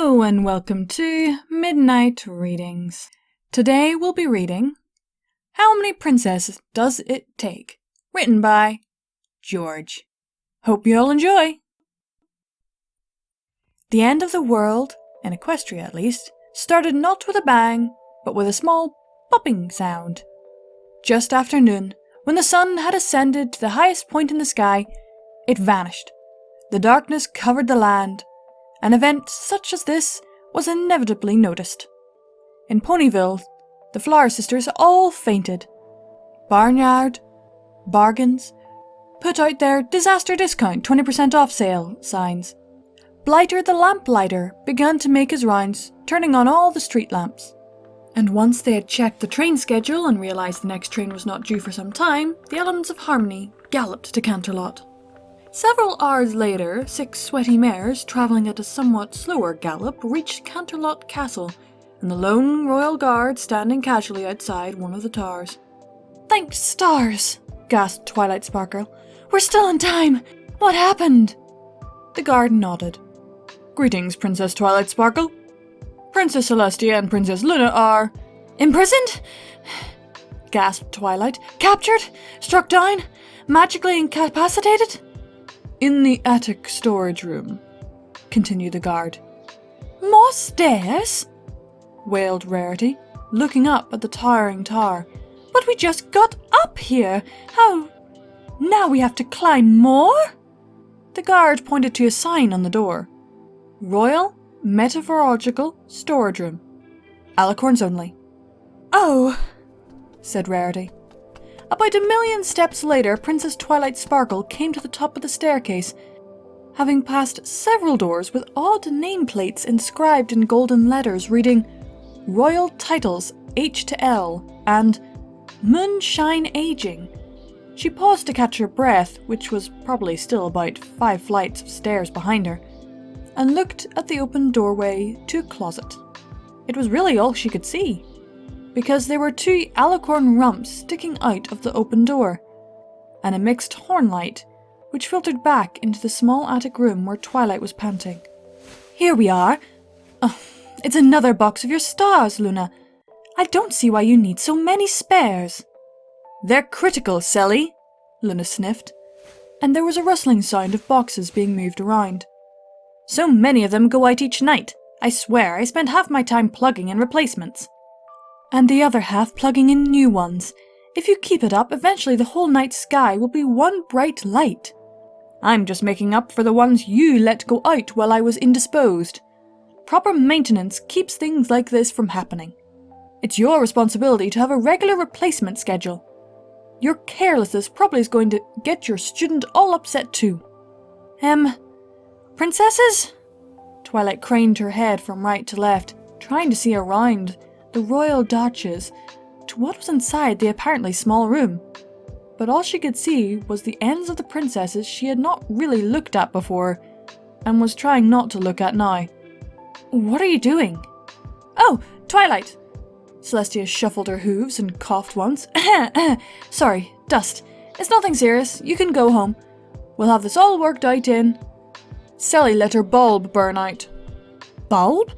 Hello and welcome to Midnight Readings. Today we'll be reading How Many Princesses Does It Take? Written by George. Hope you all enjoy! The end of the world, in Equestria at least, started not with a bang, but with a small popping sound. Just after noon, when the sun had ascended to the highest point in the sky, it vanished. The darkness covered the land. An event such as this was inevitably noticed. In Ponyville, the Flower Sisters all fainted. Barnyard, bargains, put out their disaster discount 20% off sale signs. Blighter the lamplighter began to make his rounds, turning on all the street lamps. And once they had checked the train schedule and realised the next train was not due for some time, the elements of harmony galloped to Canterlot. Several hours later, 6 sweaty mares, travelling at a somewhat slower gallop, reached Canterlot Castle, and the lone royal guard standing casually outside one of the towers. "Thank stars!" gasped Twilight Sparkle. "We're still in time! What happened?" The guard nodded. "Greetings, Princess Twilight Sparkle. Princess Celestia and Princess Luna are... imprisoned?" gasped Twilight. "Captured? Struck down? Magically incapacitated?" "In the attic storage room," continued the guard. "More stairs?" wailed Rarity, looking up at the towering tower. "But we just got up here! How... now we have to climb more?" The guard pointed to a sign on the door. "Royal Metaphorological Storage Room. Alicorns only." "Oh," said Rarity. About 1,000,000 steps later, Princess Twilight Sparkle came to the top of the staircase, having passed several doors with odd nameplates inscribed in golden letters reading Royal Titles H to L and Moonshine Aging. She paused to catch her breath, which was probably still about 5 flights of stairs behind her, and looked at the open doorway to a closet. It was really all she could see, because there were 2 alicorn rumps sticking out of the open door, and a mixed horn light, which filtered back into the small attic room where Twilight was panting. "Here we are! Oh, it's another box of your stars, Luna. I don't see why you need so many spares." "They're critical, Selly," Luna sniffed, and there was a rustling sound of boxes being moved around. "So many of them go out each night. I swear I spend half my time plugging in replacements." "And the other half plugging in new ones. If you keep it up, eventually the whole night sky will be one bright light." "I'm just making up for the ones you let go out while I was indisposed. Proper maintenance keeps things like this from happening. It's your responsibility to have a regular replacement schedule. Your carelessness probably is going to get your student all upset too." Princesses?" Twilight craned her head from right to left, trying to see around the royal dodges to what was inside the apparently small room. But all she could see was the ends of the princesses she had not really looked at before, and was trying not to look at now. "What are you doing?" "Oh, Twilight!" Celestia shuffled her hooves and coughed once. "Sorry, dust. It's nothing serious. You can go home. We'll have this all worked out in..." "Selly let her bulb burn out." "Bulb?"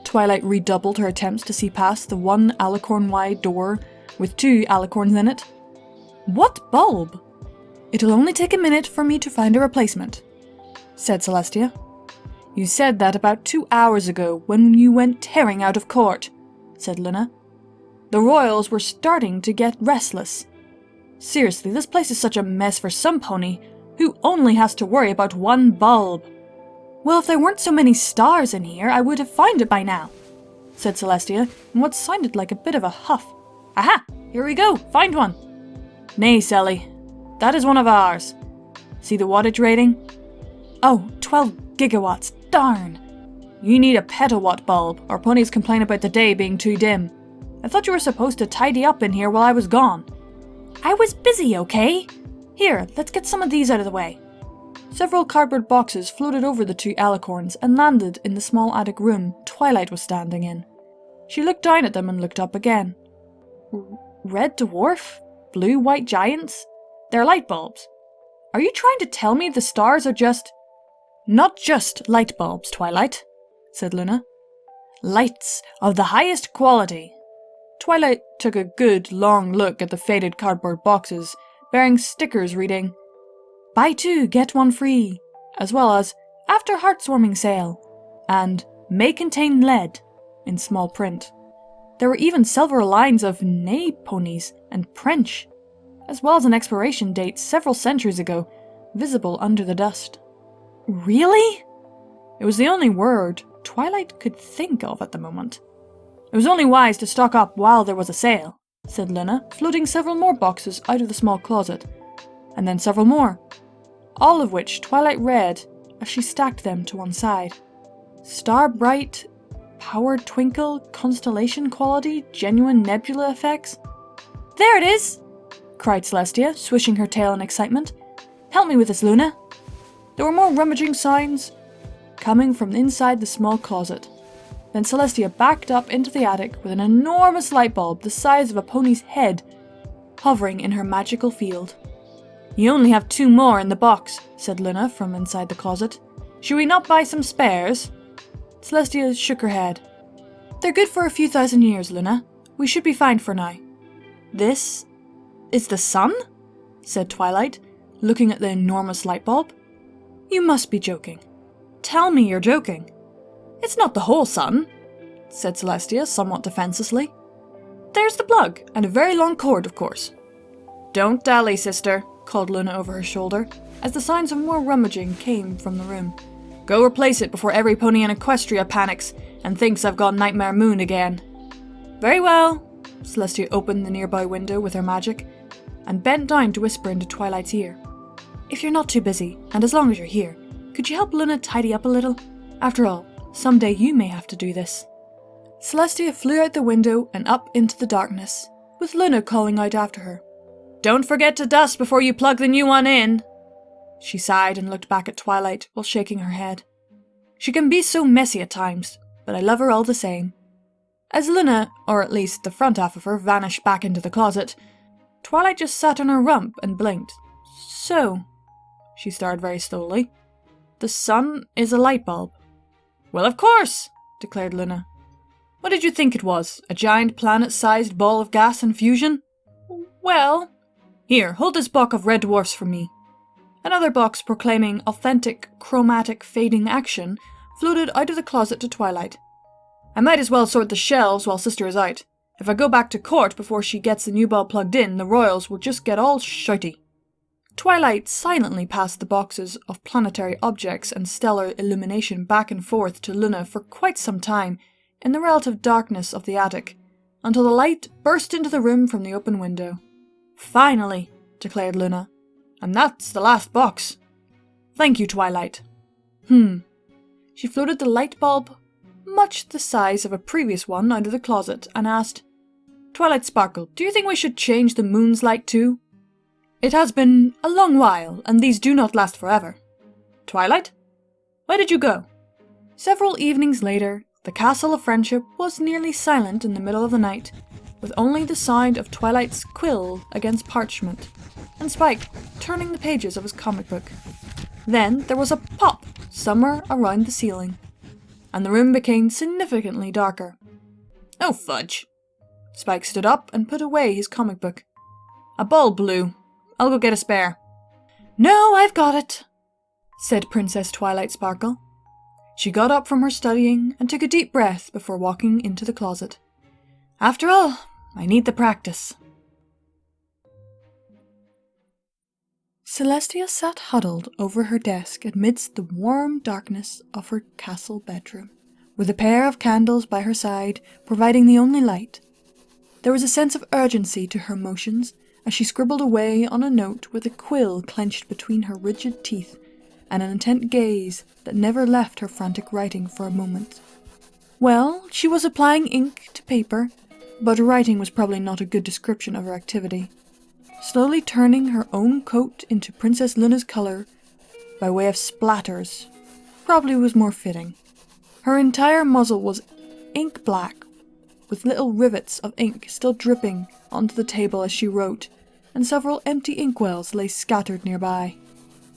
Twilight redoubled her attempts to see past the 1 alicorn-wide door with 2 alicorns in it. "What bulb?" "It'll only take a minute for me to find a replacement," said Celestia. "You said that about 2 hours ago when you went tearing out of court," said Luna. "The royals were starting to get restless. Seriously, this place is such a mess for some pony who only has to worry about 1 bulb." "Well, if there weren't so many stars in here, I would have found it by now," said Celestia, in what sounded like a bit of a huff. "Aha! Here we go! Find one!" "Nay, Selly. That is one of ours. See the wattage rating? Oh, 12 gigawatts. Darn! You need a petawatt bulb, or ponies complain about the day being too dim. I thought you were supposed to tidy up in here while I was gone." "I was busy, okay? Here, let's get some of these out of the way." Several cardboard boxes floated over the 2 alicorns and landed in the small attic room Twilight was standing in. She looked down at them and looked up again. "Red dwarf? Blue-white giants? They're light bulbs. Are you trying to tell me the stars are just..." "Not just light bulbs, Twilight," said Luna. Lights of the highest quality. Twilight took a good long look at the faded cardboard boxes, bearing stickers reading, "Buy 2, get 1 free," as well as "After Heartswarming Sale," and "May contain lead," in small print. There were even several lines of neigh ponies and French, as well as an expiration date several centuries ago, visible under the dust. Really? It was the only word Twilight could think of at the moment. It was only wise to stock up while there was a sale, said Luna, floating several more boxes out of the small closet, and then several more, all of which Twilight read as she stacked them to one side. Star Bright, Power Twinkle, Constellation Quality, Genuine Nebula Effects. There it is! Cried Celestia, swishing her tail in excitement. Help me with this, Luna. There were more rummaging sounds coming from inside the small closet. Then Celestia backed up into the attic with an enormous light bulb the size of a pony's head hovering in her magical field. You only have 2 more in the box, said Luna from inside the closet. Should we not buy some spares? Celestia shook her head. They're good for a few thousand years, Luna. We should be fine for now. This is the sun? Said Twilight, looking at the enormous light bulb. You must be joking. Tell me you're joking. It's not the whole sun, said Celestia somewhat defenselessly. There's the plug, and a very long cord, of course. Don't dally, sister, called Luna over her shoulder, as the sounds of more rummaging came from the room. Go replace it before every pony in Equestria panics and thinks I've got Nightmare Moon again. Very well. Celestia opened the nearby window with her magic and bent down to whisper into Twilight's ear. If you're not too busy, and as long as you're here, could you help Luna tidy up a little? After all, someday you may have to do this. Celestia flew out the window and up into the darkness, with Luna calling out after her. Don't forget to dust before you plug the new one in. She sighed and looked back at Twilight while shaking her head. She can be so messy at times, but I love her all the same. As Luna, or at least the front half of her, vanished back into the closet, Twilight just sat on her rump and blinked. So, she started very slowly, the sun is a light bulb. Well, of course, declared Luna. What did you think it was? A giant planet-sized ball of gas and fusion? Well... Here, hold this box of red dwarfs for me. Another box proclaiming authentic, chromatic fading action floated out of the closet to Twilight. I might as well sort the shelves while Sister is out. If I go back to court before she gets the new bulb plugged in, the royals will just get all shouty. Twilight silently passed the boxes of planetary objects and stellar illumination back and forth to Luna for quite some time in the relative darkness of the attic, until the light burst into the room from the open window. Finally, declared Luna. And that's the last box. Thank you, Twilight. She floated the light bulb, much the size of a previous one, out of the closet and asked, Twilight Sparkle, do you think we should change the moon's light too? It has been a long while, and these do not last forever. Twilight? Where did you go? Several evenings later, the Castle of Friendship was nearly silent in the middle of the night, with only the sound of Twilight's quill against parchment, and Spike turning the pages of his comic book. Then there was a pop somewhere around the ceiling, and the room became significantly darker. Oh, fudge. Spike stood up and put away his comic book. A bulb blew. I'll go get a spare. No, I've got it, said Princess Twilight Sparkle. She got up from her studying and took a deep breath before walking into the closet. After all, I need the practice. Celestia sat huddled over her desk amidst the warm darkness of her castle bedroom, with a pair of candles by her side providing the only light. There was a sense of urgency to her motions as she scribbled away on a note with a quill clenched between her rigid teeth and an intent gaze that never left her frantic writing for a moment. Well, she was applying ink to paper, but writing was probably not a good description of her activity. Slowly turning her own coat into Princess Luna's colour by way of splatters probably was more fitting. Her entire muzzle was ink black, with little rivets of ink still dripping onto the table as she wrote, and several empty inkwells lay scattered nearby,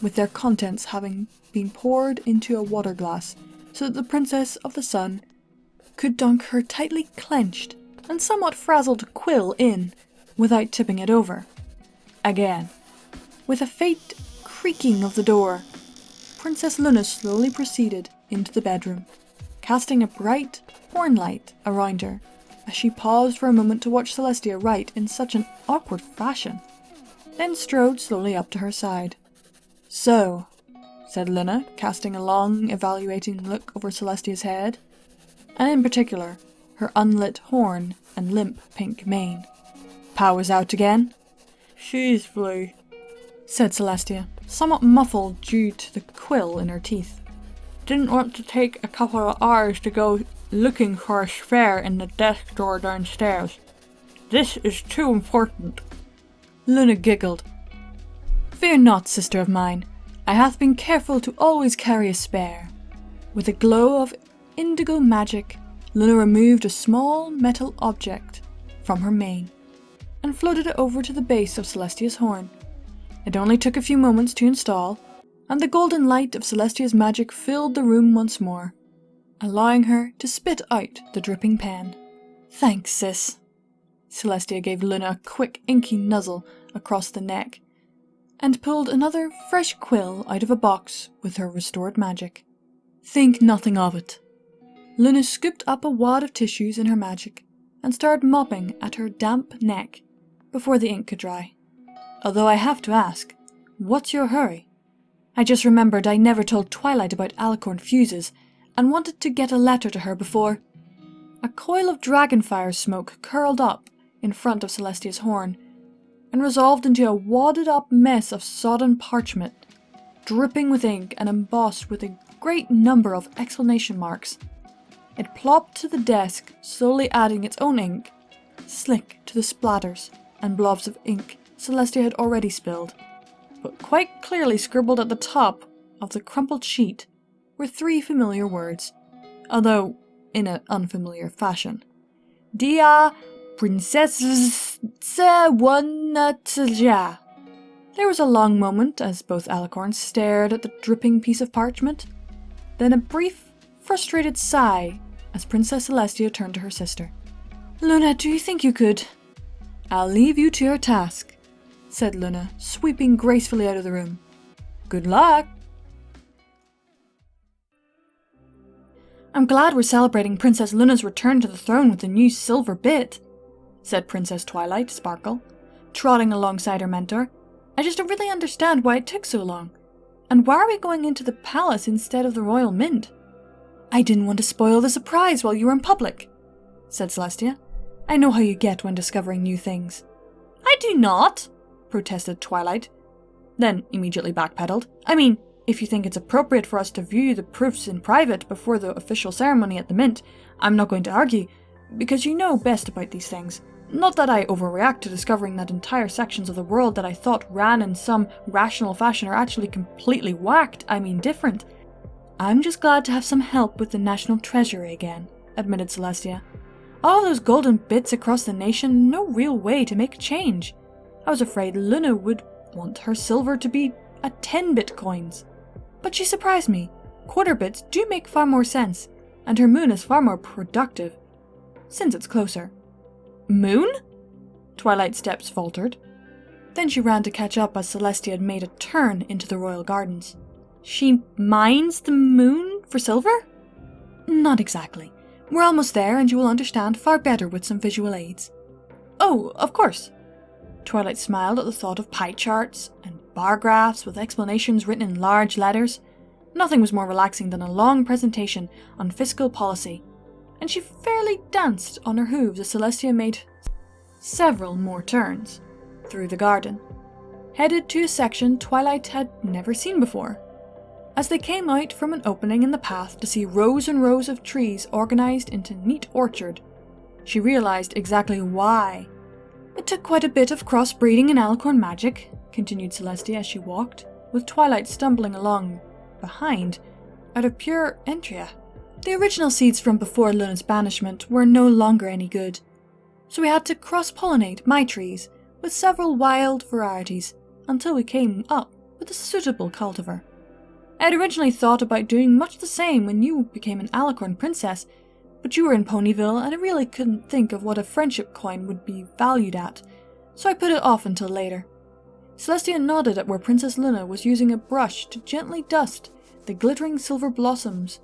with their contents having been poured into a water glass so that the Princess of the Sun could dunk her tightly clenched and somewhat frazzled quill in without tipping it over. Again, with a faint creaking of the door, Princess Luna slowly proceeded into the bedroom, casting a bright horn light around her as she paused for a moment to watch Celestia write in such an awkward fashion, then strode slowly up to her side. "So," said Luna, casting a long, evaluating look over Celestia's head, and in particular her unlit horn and limp pink mane. "Power's out again?" "She's blue," said Celestia, somewhat muffled due to the quill in her teeth. "Didn't want to take a couple of hours to go looking for a spare in the desk drawer downstairs. This is too important." Luna giggled. "Fear not, sister of mine. I hath been careful to always carry a spare." With a glow of indigo magic, Luna removed a small metal object from her mane and floated it over to the base of Celestia's horn. It only took a few moments to install, and the golden light of Celestia's magic filled the room once more, allowing her to spit out the dripping pen. "Thanks, sis." Celestia gave Luna a quick inky nuzzle across the neck and pulled another fresh quill out of a box with her restored magic. "Think nothing of it." Luna scooped up a wad of tissues in her magic and started mopping at her damp neck before the ink could dry. "Although I have to ask, what's your hurry? I just remembered I never told Twilight about Alicorn fuses and wanted to get a letter to her before—" A coil of dragonfire smoke curled up in front of Celestia's horn and resolved into a wadded up mess of sodden parchment, dripping with ink and embossed with a great number of exclamation marks. It plopped to the desk, slowly adding its own ink, slick to the splatters and blobs of ink Celestia had already spilled, but quite clearly scribbled at the top of the crumpled sheet were 3 familiar words, although in an unfamiliar fashion. "Dia Princess Wanataja." There was a long moment as both Alicorns stared at the dripping piece of parchment, then a brief, frustrated sigh as Princess Celestia turned to her sister. "Luna, do you think you could—" "I'll leave you to your task," said Luna, sweeping gracefully out of the room. "Good luck!" "I'm glad we're celebrating Princess Luna's return to the throne with the new silver bit," said Princess Twilight Sparkle, trotting alongside her mentor. "I just don't really understand why it took so long. And why are we going into the palace instead of the Royal Mint?" "I didn't want to spoil the surprise while you were in public," said Celestia. "I know how you get when discovering new things." "I do not," protested Twilight, then immediately backpedaled. "I mean, if you think it's appropriate for us to view the proofs in private before the official ceremony at the Mint, I'm not going to argue, because you know best about these things. Not that I overreact to discovering that entire sections of the world that I thought ran in some rational fashion are actually completely whacked, I mean different. I'm just glad to have some help with the national treasury again," admitted Celestia. "All those golden bits across the nation, no real way to make a change. I was afraid Luna would want her silver to be at 10-bit coins. But she surprised me. Quarter bits do make far more sense, and her moon is far more productive, since it's closer." "Moon?" Twilight's steps faltered. Then she ran to catch up as Celestia had made a turn into the royal gardens. "She mines the moon for silver?" "Not exactly. We're almost there, and you will understand far better with some visual aids." "Oh, of course." Twilight smiled at the thought of pie charts and bar graphs with explanations written in large letters. Nothing was more relaxing than a long presentation on fiscal policy, and she fairly danced on her hooves as Celestia made several more turns through the garden, headed to a section Twilight had never seen before. As they came out from an opening in the path to see rows and rows of trees organized into a neat orchard, she realized exactly why. "It took quite a bit of cross-breeding and Alicorn magic," continued Celestia as she walked, with Twilight stumbling along behind, out of pure entraia. "The original seeds from before Luna's banishment were no longer any good, so we had to cross-pollinate my trees with several wild varieties until we came up with a suitable cultivar. I had originally thought about doing much the same when you became an Alicorn princess, But you were in Ponyville, and I really couldn't think of what a friendship coin would be valued at, so I put it off until later. Celestia nodded at where Princess Luna was using a brush to gently dust the glittering silver blossoms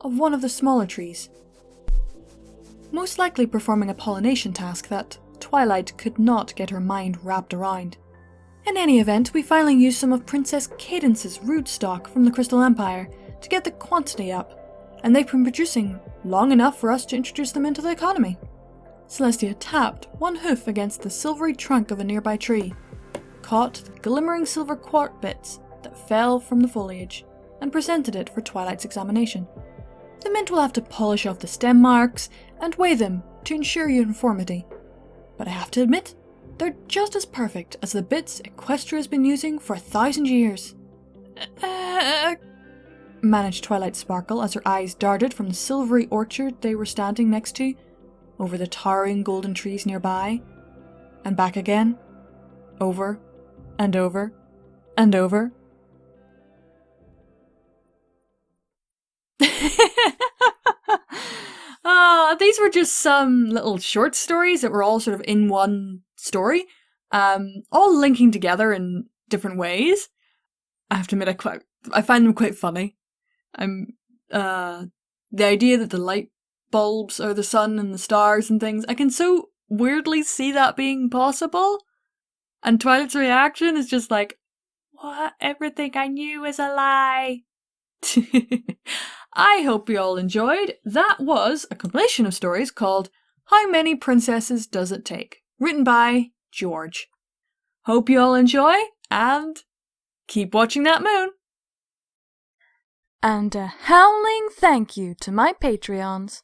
of one of the smaller trees, most likely performing a pollination task that Twilight could not get her mind wrapped around. In any event, we finally used some of Princess Cadence's rootstock from the Crystal Empire to get the quantity up, and they've been producing long enough for us to introduce them into the economy. Celestia tapped one hoof against the silvery trunk of a nearby tree, caught the glimmering silver quartz bits that fell from the foliage, and presented it for Twilight's examination. The mint will have to polish off the stem marks and weigh them to ensure uniformity, but I have to admit, they're just as perfect as the bits Equestria has been using for 1,000 years. Managed Twilight Sparkle as her eyes darted from the silvery orchard they were standing next to, over the towering golden trees nearby, and back again, over and over and over. These were just some little short stories that were all sort of in one story, all linking together in different ways. I have to admit, I find them quite funny. The idea that the light bulbs are the sun and the stars and things, I can so weirdly see that being possible. And Twilight's reaction is just like, what? Everything I knew is a lie. I hope you all enjoyed. That was a compilation of stories called How Many Princesses Does It Take? Written by George. Hope you all enjoy, and keep watching that moon. And a howling thank you to my Patreons.